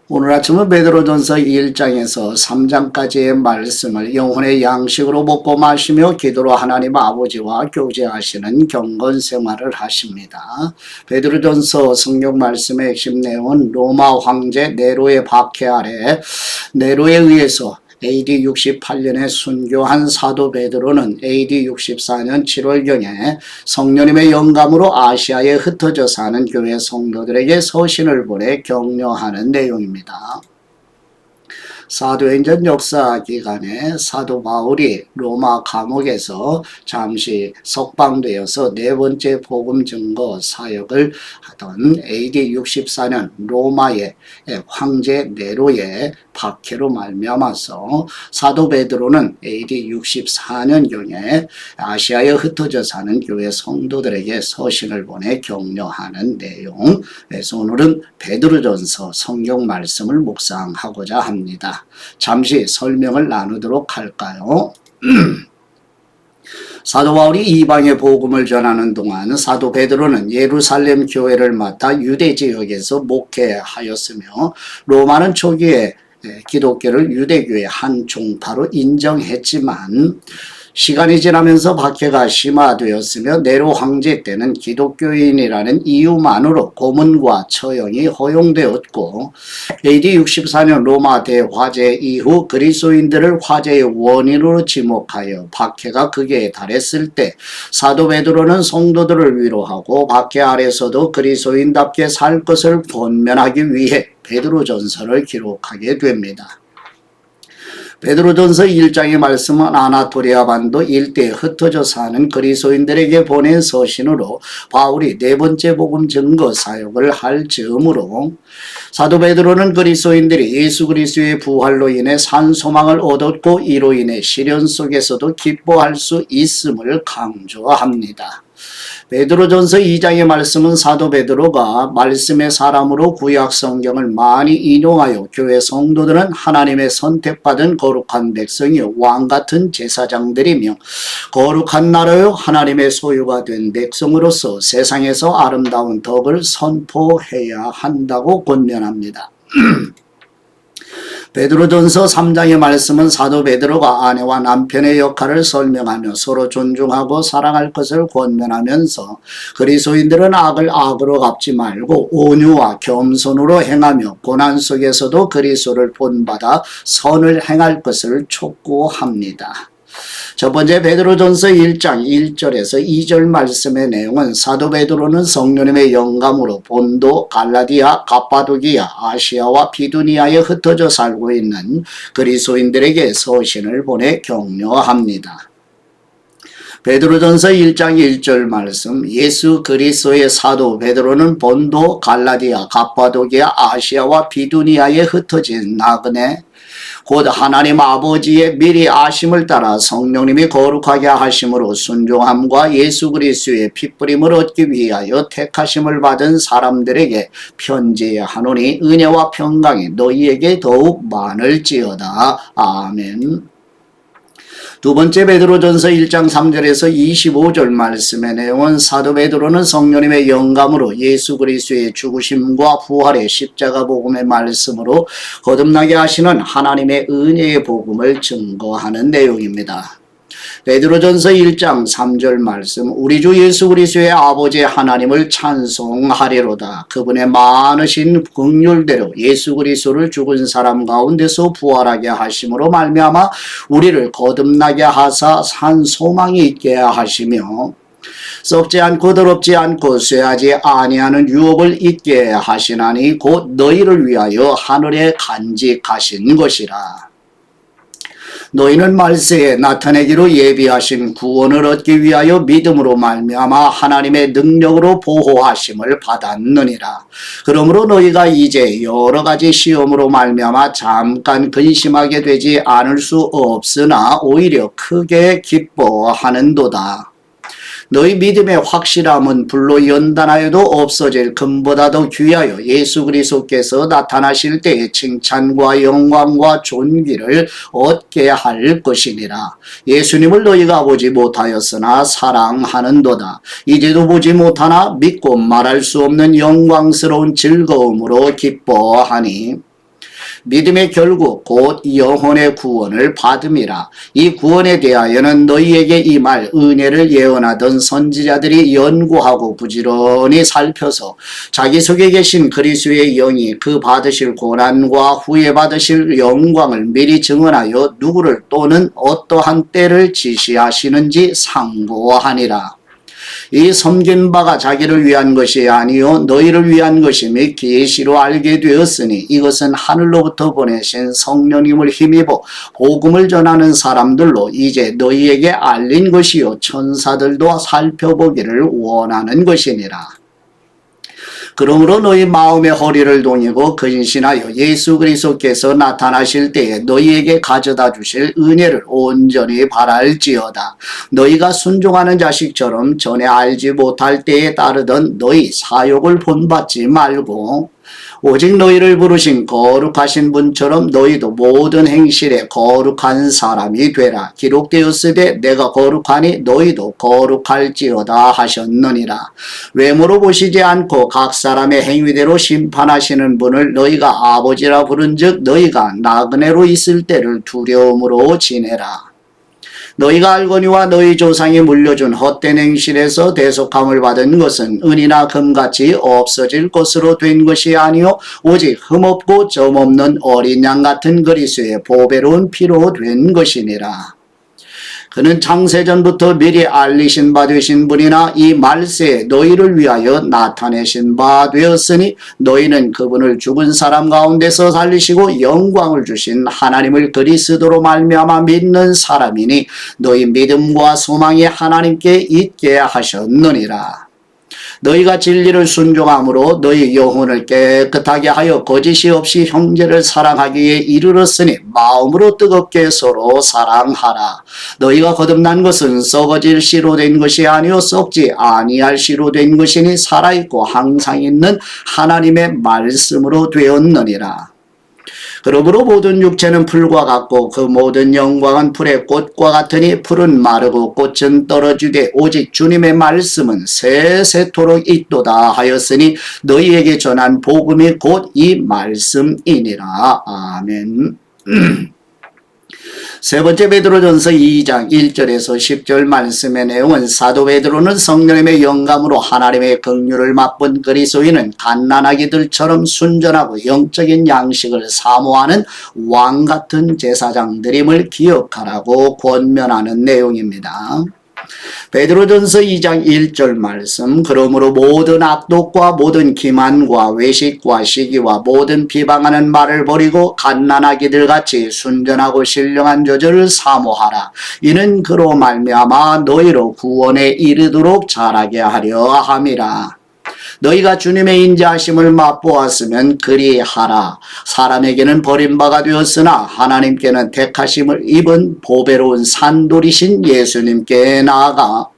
오늘 아침은 베드로전서 1장에서 3장까지의 말씀을 영혼의 양식으로 먹고 마시며 기도로 하나님 아버지와 교제하시는 경건 생활을 하십니다. 베드로전서 성경 말씀의 핵심 내용은 로마 황제 네로의 박해 아래 네로에 의해서 AD 68년에 순교한 사도 베드로는 AD 64년 7월경에 성령님의 영감으로 아시아에 흩어져 사는 교회 성도들에게 서신을 보내 격려하는 내용입니다. 사도행전 역사 기간에 사도 바울이 로마 감옥에서 잠시 석방되어서 네 번째 복음 증거 사역을 하던 AD 64년 로마의 황제 네로의 박해로 말미암아서 사도 베드로는 AD 64년경에 아시아에 흩어져 사는 교회 성도들에게 서신을 보내 격려하는 내용. 그래서 오늘은 베드로전서 성경 말씀을 묵상하고자 합니다. 잠시 설명을 나누도록 할까요? 사도 바울이 이방의 복음을 전하는 동안 사도 베드로는 예루살렘 교회를 맡아 유대 지역에서 목회하였으며 로마는 초기에 기독교를 유대교의 한 종파로 인정했지만 시간이 지나면서 박해가 심화되었으며 네로 황제 때는 기독교인이라는 이유만으로 고문과 처형이 허용되었고 AD 64년 로마 대화재 이후 그리스도인들을 화재의 원인으로 지목하여 박해가 극에 달했을 때 사도 베드로는 성도들을 위로하고 박해 아래서도 그리스도인답게 살 것을 권면하기 위해 베드로전서를 기록하게 됩니다. 베드로전서 1장의 말씀은 아나토리아 반도 일대에 흩어져 사는 그리스도인들에게 보낸 서신으로 바울이 네 번째 복음 증거 사역을 할 즈음으로 사도 베드로는 그리스도인들이 예수 그리스도의 부활로 인해 산 소망을 얻었고 이로 인해 시련 속에서도 기뻐할 수 있음을 강조합니다. 베드로전서 2장의 말씀은 사도 베드로가 말씀의 사람으로 구약 성경을 많이 인용하여 교회 성도들은 하나님의 선택받은 거룩한 백성이요 왕같은 제사장들이며 거룩한 나라요 하나님의 소유가 된 백성으로서 세상에서 아름다운 덕을 선포해야 한다고 권면합니다. 베드로전서 3장의 말씀은 사도 베드로가 아내와 남편의 역할을 설명하며 서로 존중하고 사랑할 것을 권면하면서 그리스도인들은 악을 악으로 갚지 말고 온유와 겸손으로 행하며 고난 속에서도 그리스도를 본받아 선을 행할 것을 촉구합니다. 첫 번째 베드로전서 1장 1절에서 2절 말씀의 내용은 사도 베드로는 성령님의 영감으로 본도, 갈라디아, 갑바도기아, 아시아와 비두니아에 흩어져 살고 있는 그리스도인들에게 서신을 보내 격려합니다. 베드로전서 1장 1절 말씀 예수 그리스도의 사도 베드로는 본도, 갈라디아, 갑바도기아, 아시아와 비두니아에 흩어진 나그네 곧 하나님 아버지의 미리 아심을 따라 성령님이 거룩하게 하심으로 순종함과 예수 그리스도의 핏부림을 얻기 위하여 택하심을 받은 사람들에게 편지하노니 은혜와 평강이 너희에게 더욱 많을지어다. 아멘. 두 번째 베드로전서 1장 3절에서 25절 말씀의 내용은 사도 베드로는 성령님의 영감으로 예수 그리스도의 죽으심과 부활의 십자가 복음의 말씀으로 거듭나게 하시는 하나님의 은혜의 복음을 증거하는 내용입니다. 베드로전서 1장 3절 말씀 우리 주 예수 그리스도의 아버지 하나님을 찬송하리로다. 그분의 많으신 긍휼대로 예수 그리스도를 죽은 사람 가운데서 부활하게 하심으로 말미암아 우리를 거듭나게 하사 산 소망이 있게 하시며 썩지 않고 더럽지 않고 쇠하지 아니하는 유업을 있게 하시나니 곧 너희를 위하여 하늘에 간직하신 것이라. 너희는 말세에 나타내기로 예비하신 구원을 얻기 위하여 믿음으로 말미암아 하나님의 능력으로 보호하심을 받았느니라. 그러므로 너희가 이제 여러 가지 시험으로 말미암아 잠깐 근심하게 되지 않을 수 없으나 오히려 크게 기뻐하는도다. 너희 믿음의 확실함은 불로 연단하여도 없어질 금보다 더 귀하여 예수 그리스도께서 나타나실 때에 칭찬과 영광과 존귀를 얻게 할 것이니라. 예수님을 너희가 보지 못하였으나 사랑하는도다. 이제도 보지 못하나 믿고 말할 수 없는 영광스러운 즐거움으로 기뻐하니 믿음의 결국 곧 영혼의 구원을 받음이라. 이 구원에 대하여는 너희에게 임할 은혜를 예언하던 선지자들이 연구하고 부지런히 살펴서 자기 속에 계신 그리스도의 영이 그 받으실 고난과 후에 받으실 영광을 미리 증언하여 누구를 또는 어떠한 때를 지시하시는지 상고하니라. 이 섬긴 바가 자기를 위한 것이 아니요 너희를 위한 것임이 계시로 알게 되었으니 이것은 하늘로부터 보내신 성령님을 힘입어 복음을 전하는 사람들로 이제 너희에게 알린 것이요 천사들도 살펴보기를 원하는 것이니라. 그러므로 너희 마음의 허리를 동이고 근신하여 예수 그리스도께서 나타나실 때에 너희에게 가져다 주실 은혜를 온전히 바랄지어다. 너희가 순종하는 자식처럼 전에 알지 못할 때에 따르던 너희 사욕을 본받지 말고 오직 너희를 부르신 거룩하신 분처럼 너희도 모든 행실에 거룩한 사람이 되라. 기록되었으되 내가 거룩하니 너희도 거룩할지어다 하셨느니라. 외모로 보시지 않고 각 사람의 행위대로 심판하시는 분을 너희가 아버지라 부른즉 너희가 나그네로 있을 때를 두려움으로 지내라. 너희가 알거니와 너희 조상이 물려준 헛된 행실에서 대속함을 받은 것은 은이나 금같이 없어질 것으로 된 것이 아니요 오직 흠없고 점없는 어린 양 같은 그리스도의 보배로운 피로 된 것이니라. 그는 창세전부터 미리 알리신 바 되신 분이나 이 말세에 너희를 위하여 나타내신 바 되었으니 너희는 그분을 죽은 사람 가운데서 살리시고 영광을 주신 하나님을 그리스도로 말미암아 믿는 사람이니 너희 믿음과 소망이 하나님께 있게 하셨느니라. 너희가 진리를 순종함으로 너희 영혼을 깨끗하게 하여 거짓이 없이 형제를 사랑하기에 이르렀으니 마음으로 뜨겁게 서로 사랑하라. 너희가 거듭난 것은 썩어질 씨로 된 것이 아니요 썩지 아니할 씨로 된 것이니 살아있고 항상 있는 하나님의 말씀으로 되었느니라. 그러므로 모든 육체는 풀과 같고 그 모든 영광은 풀의 꽃과 같으니 풀은 마르고 꽃은 떨어지되 오직 주님의 말씀은 세세토록 있도다 하였으니 너희에게 전한 복음이 곧 이 말씀이니라. 아멘. 세 번째 베드로전서 2장 1절에서 10절 말씀의 내용은 사도 베드로는 성령님의 영감으로 하나님의 긍휼을 맛본 그리스도인은 갓난아기들처럼 순전하고 영적인 양식을 사모하는 왕같은 제사장들임을 기억하라고 권면하는 내용입니다. 베드로전서 2장 1절 말씀 그러므로 모든 악독과 모든 기만과 외식과 시기와 모든 비방하는 말을 버리고 갓난아기들같이 순전하고 신령한 조절을 사모하라. 이는 그로 말미암아 너희로 구원에 이르도록 자라게 하려 함이라. 너희가 주님의 인자하심을 맛보았으면 그리하라. 사람에게는 버림바가 되었으나 하나님께는 택하심을 입은 보배로운 산돌이신 예수님께 나아가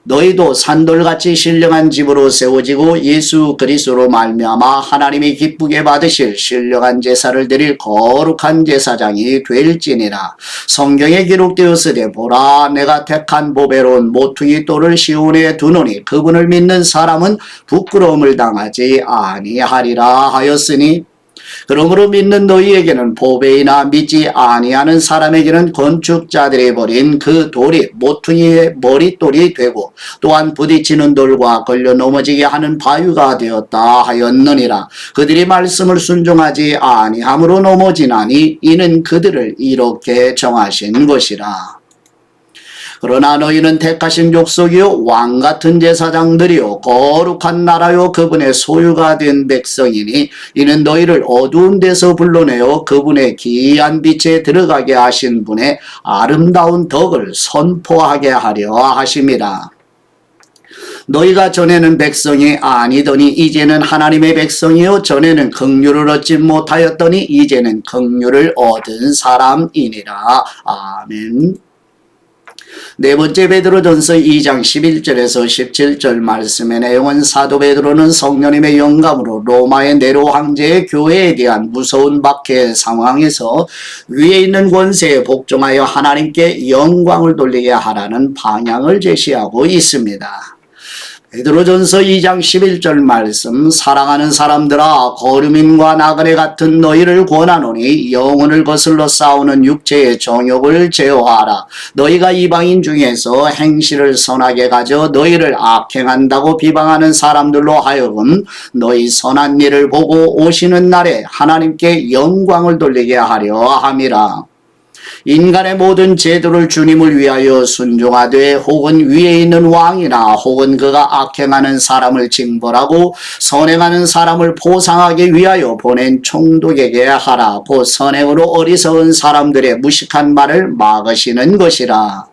너희도 산돌같이 신령한 집으로 세워지고 예수 그리스도로 말미암아 하나님이 기쁘게 받으실 신령한 제사를 드릴 거룩한 제사장이 될지니라. 성경에 기록되었으되 보라 내가 택한 보배로운 모퉁이 돌을 시온에 두노니 그분을 믿는 사람은 부끄러움을 당하지 아니하리라 하였으니 그러므로 믿는 너희에게는 보배이나 믿지 아니하는 사람에게는 건축자들이 버린 그 돌이 모퉁이의 머릿돌이 되고 또한 부딪히는 돌과 걸려 넘어지게 하는 바위가 되었다 하였느니라. 그들이 말씀을 순종하지 아니함으로 넘어지나니 이는 그들을 이렇게 정하신 것이라. 그러나 너희는 택하신 족속이요 왕같은 제사장들이요 거룩한 나라요 그분의 소유가 된 백성이니 이는 너희를 어두운 데서 불러내어 그분의 기이한 빛에 들어가게 하신 분의 아름다운 덕을 선포하게 하려 하심이라. 너희가 전에는 백성이 아니더니 이제는 하나님의 백성이요 전에는 긍휼을 얻지 못하였더니 이제는 긍휼을 얻은 사람이니라. 아멘. 네 번째 베드로전서 2장 11절에서 17절 말씀의 내용은 사도 베드로는 성령님의 영감으로 로마의 네로 황제의 교회에 대한 무서운 박해 상황에서 위에 있는 권세에 복종하여 하나님께 영광을 돌리게 하라는 방향을 제시하고 있습니다. 베드로전서 2장 11절 말씀 사랑하는 사람들아 거류민과 나그네 같은 너희를 권하노니 영혼을 거슬러 싸우는 육체의 정욕을 제어하라. 너희가 이방인 중에서 행실을 선하게 가져 너희를 악행한다고 비방하는 사람들로 하여금 너희 선한 일을 보고 오시는 날에 하나님께 영광을 돌리게 하려 함이라. 인간의 모든 제도를 주님을 위하여 순종하되 혹은 위에 있는 왕이나 혹은 그가 악행하는 사람을 징벌하고 선행하는 사람을 보상하기 위하여 보낸 총독에게 하라. 곧 선행으로 어리석은 사람들의 무식한 말을 막으시는 것이라.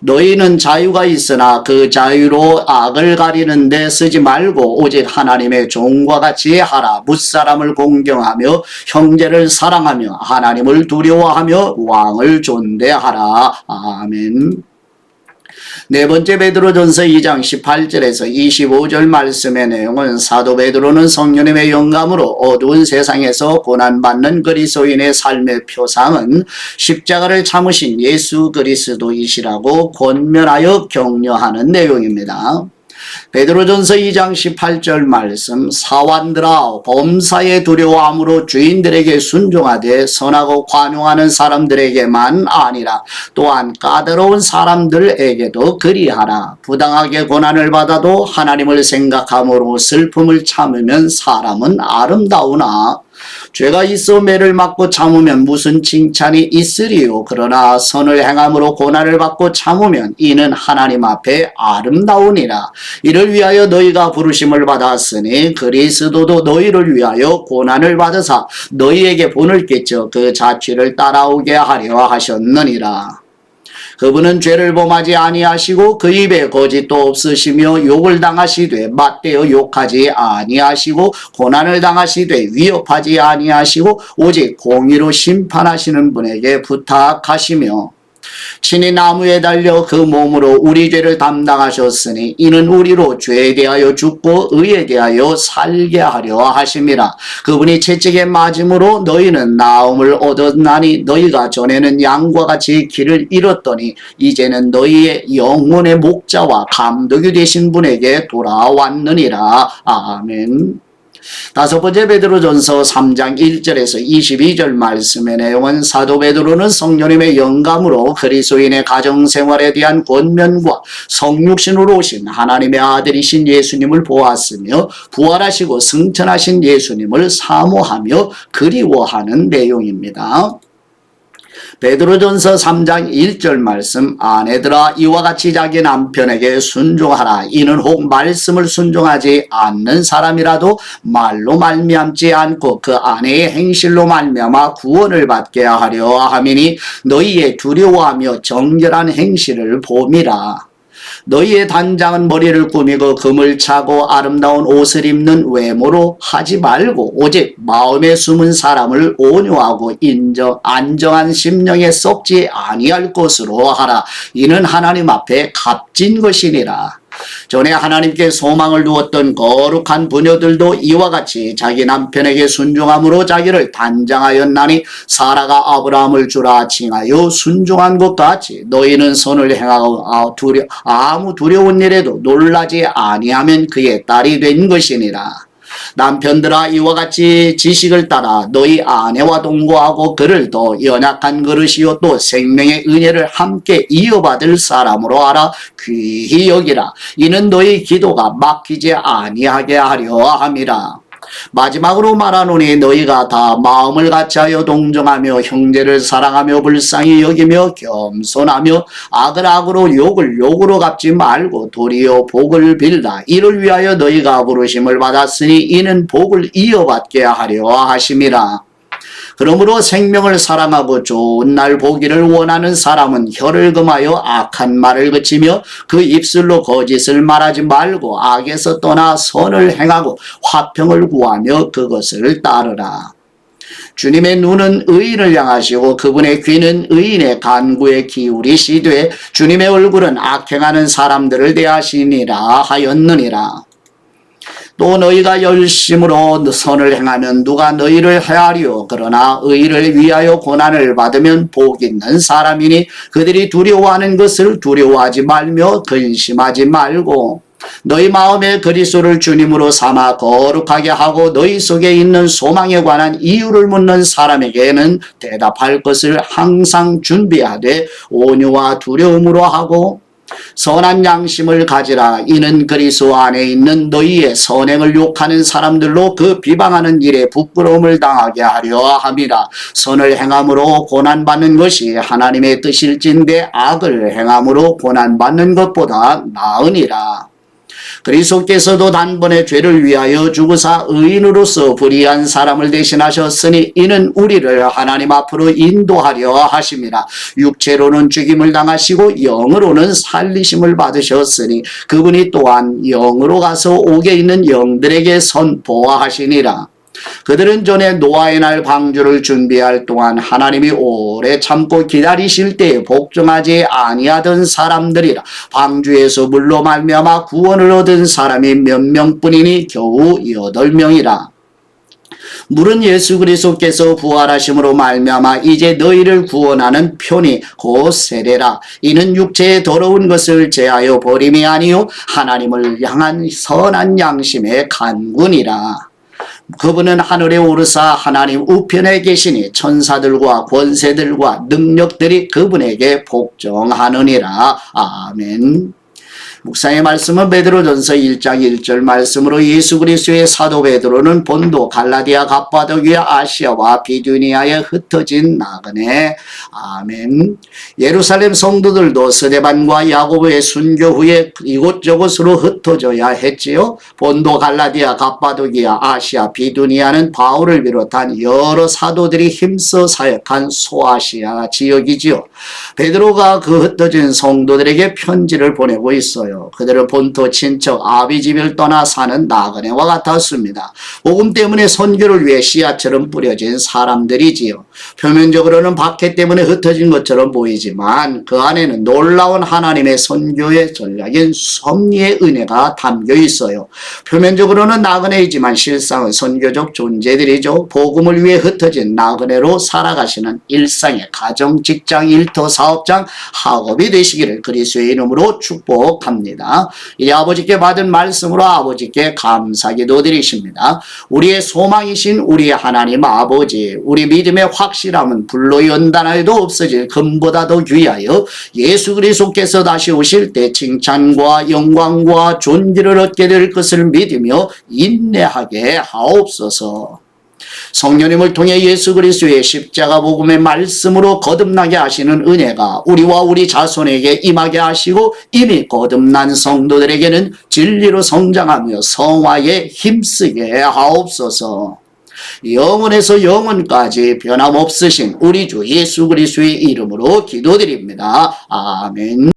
너희는 자유가 있으나 그 자유로 악을 가리는 데 쓰지 말고 오직 하나님의 종과 같이 하라. 뭇사람을 공경하며 형제를 사랑하며 하나님을 두려워하며 왕을 존대하라. 아멘. 네 번째 베드로전서 2장 18절에서 25절 말씀의 내용은 사도 베드로는 성령님의 영감으로 어두운 세상에서 고난받는 그리스도인의 삶의 표상은 십자가를 참으신 예수 그리스도이시라고 권면하여 격려하는 내용입니다. 베드로전서 2장 18절 말씀 사환들아 범사에 두려워함으로 주인들에게 순종하되 선하고 관용하는 사람들에게만 아니라 또한 까다로운 사람들에게도 그리하라. 부당하게 고난을 받아도 하나님을 생각함으로 슬픔을 참으면 사람은 아름다우나 죄가 있어 매를 맞고 참으면 무슨 칭찬이 있으리요. 그러나 선을 행함으로 고난을 받고 참으면 이는 하나님 앞에 아름다우니라. 이를 위하여 너희가 부르심을 받았으니 그리스도도 너희를 위하여 고난을 받으사 너희에게 본을 끼쳐 그 자취를 따라오게 하려 하셨느니라. 그분은 죄를 범하지 아니하시고 그 입에 거짓도 없으시며 욕을 당하시되 맞대어 욕하지 아니하시고 고난을 당하시되 위협하지 아니하시고 오직 공의로 심판하시는 분에게 부탁하시며 친히 나무에 달려 그 몸으로 우리 죄를 담당하셨으니 이는 우리로 죄에 대하여 죽고 의에 대하여 살게 하려 하심이라. 그분이 채찍에 맞음으로 너희는 나음을 얻었나니 너희가 전에는 양과 같이 길을 잃었더니 이제는 너희의 영혼의 목자와 감독이 되신 분에게 돌아왔느니라. 아멘. 다섯 번째 베드로전서 3장 1절에서 22절 말씀의 내용은 사도 베드로는 성령님의 영감으로 그리스도인의 가정생활에 대한 권면과 성육신으로 오신 하나님의 아들이신 예수님을 보았으며 부활하시고 승천하신 예수님을 사모하며 그리워하는 내용입니다. 베드로전서 3장 1절 말씀 아내들아 이와 같이 자기 남편에게 순종하라. 이는 혹 말씀을 순종하지 않는 사람이라도 말로 말미암지 않고 그 아내의 행실로 말미암아 구원을 받게 하려 함이니 너희의 두려워하며 정결한 행실을 봄이라. 너희의 단장은 머리를 꾸미고 금을 차고 아름다운 옷을 입는 외모로 하지 말고 오직 마음에 숨은 사람을 온유하고 안정한 심령에 썩지 아니할 것으로 하라. 이는 하나님 앞에 값진 것이니라. 전에 하나님께 소망을 두었던 거룩한 부녀들도 이와 같이 자기 남편에게 순종함으로 자기를 단장하였나니 사라가 아브라함을 주라 칭하여 순종한 것 같이 너희는 선을 행하고 아무 두려운 일에도 놀라지 아니하면 그의 딸이 된 것이니라. 남편들아 이와 같이 지식을 따라 너희 아내와 동거하고 그를 더 연약한 그릇이요 또 생명의 은혜를 함께 이어받을 사람으로 알아 귀히 여기라. 이는 너희 기도가 막히지 아니하게 하려 함이라. 마지막으로 말하노니 너희가 다 마음을 같이하여 동정하며 형제를 사랑하며 불쌍히 여기며 겸손하며 악을 악으로 욕을 욕으로 갚지 말고 도리어 복을 빌라. 이를 위하여 너희가 부르심을 받았으니 이는 복을 이어받게 하려 하심이라. 그러므로 생명을 사랑하고 좋은 날 보기를 원하는 사람은 혀를 금하여 악한 말을 그치며 그 입술로 거짓을 말하지 말고 악에서 떠나 선을 행하고 화평을 구하며 그것을 따르라. 주님의 눈은 의인을 향하시고 그분의 귀는 의인의 간구에 기울이시되 주님의 얼굴은 악행하는 사람들을 대하시니라 하였느니라. 또 너희가 열심으로 선을 행하면 누가 너희를 해하리요. 그러나 의를 위하여 고난을 받으면 복 있는 사람이니 그들이 두려워하는 것을 두려워하지 말며 근심하지 말고 너희 마음에 그리스도를 주님으로 삼아 거룩하게 하고 너희 속에 있는 소망에 관한 이유를 묻는 사람에게는 대답할 것을 항상 준비하되 온유와 두려움으로 하고 선한 양심을 가지라. 이는 그리스도 안에 있는 너희의 선행을 욕하는 사람들로 그 비방하는 일에 부끄러움을 당하게 하려 함이라. 선을 행함으로 고난받는 것이 하나님의 뜻일진데 악을 행함으로 고난받는 것보다 나으니라. 그리스도께서도 단번에 죄를 위하여 죽으사 의인으로서 불의한 사람을 대신하셨으니 이는 우리를 하나님 앞으로 인도하려 하심이라. 육체로는 죽임을 당하시고 영으로는 살리심을 받으셨으니 그분이 또한 영으로 가서 옥에 있는 영들에게 선포하시니라. 그들은 전에 노아의 날 방주를 준비할 동안 하나님이 오래 참고 기다리실 때에 복종하지 아니하던 사람들이라. 방주에서 물로 말미암아 구원을 얻은 사람이 몇 명뿐이니 겨우 8명이라. 물은 예수 그리스도께서 부활하심으로 말미암아 이제 너희를 구원하는 편이 곧 세례라. 이는 육체의 더러운 것을 제하여 버림이 아니요 하나님을 향한 선한 양심의 간군이라. 그분은 하늘에 오르사 하나님 우편에 계시니 천사들과 권세들과 능력들이 그분에게 복종하느니라. 아멘. 묵상의 말씀은 베드로전서 1장 1절 말씀으로 예수 그리스도의 사도 베드로는 본도, 갈라디아, 갑바도기아, 아시아와 비두니아에 흩어진 나그네. 아멘. 예루살렘 성도들도 스데반과 야고보의 순교 후에 이곳저곳으로 흩어져야 했지요. 본도, 갈라디아, 갑바도기아, 아시아, 비두니아는 바울을 비롯한 여러 사도들이 힘써 사역한 소아시아 지역이지요. 베드로가 그 흩어진 성도들에게 편지를 보내고 있어요. 그들은 본토 친척 아비 집을 떠나 사는 나그네와 같았습니다. 복음 때문에 선교를 위해 씨앗처럼 뿌려진 사람들이지요. 표면적으로는 박해 때문에 흩어진 것처럼 보이지만 그 안에는 놀라운 하나님의 선교의 전략인 섭리의 은혜가 담겨 있어요. 표면적으로는 나그네이지만 실상은 선교적 존재들이죠. 복음을 위해 흩어진 나그네로 살아가시는 일상의 가정, 직장, 일터, 사업장, 학업이 되시기를 그리스도의 이름으로 축복합니다. 이 아버지께 받은 말씀으로 아버지께 감사기도 드리십니다. 우리의 소망이신 우리 하나님 아버지, 우리 믿음의 확실함은 불로 연단하여도 없어질 금보다 더 귀하여 예수 그리스도께서 다시 오실 때 칭찬과 영광과 존귀를 얻게 될 것을 믿으며 인내하게 하옵소서. 성령님을 통해 예수 그리스도의 십자가 복음의 말씀으로 거듭나게 하시는 은혜가 우리와 우리 자손에게 임하게 하시고 이미 거듭난 성도들에게는 진리로 성장하며 성화에 힘쓰게 하옵소서. 영원에서 영원까지 변함없으신 우리 주 예수 그리스도의 이름으로 기도드립니다. 아멘.